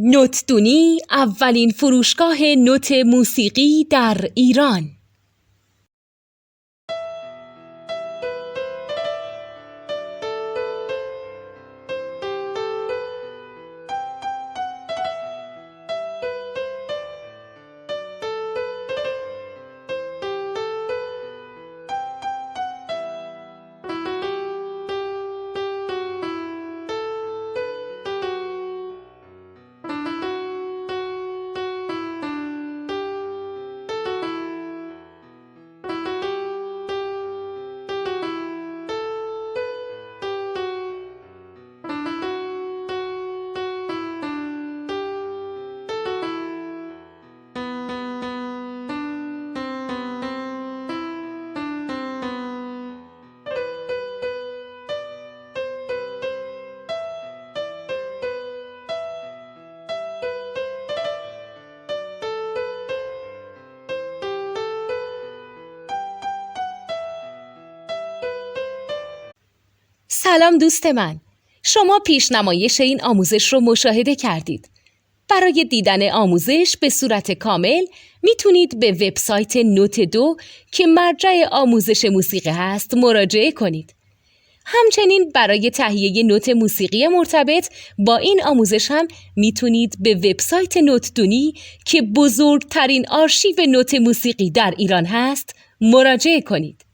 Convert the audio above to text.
نوتدونی اولین فروشگاه نوت موسیقی در ایران. سلام دوست من، شما پیشنمایش این آموزش رو مشاهده کردید. برای دیدن آموزش به صورت کامل میتونید به وبسایت نوت2 که مرجع آموزش موسیقی هست مراجعه کنید. همچنین برای تهیه نوت موسیقی مرتبط با این آموزش هم میتونید به وبسایت نوتدونی که بزرگترین آرشیو نوت موسیقی در ایران هست مراجعه کنید.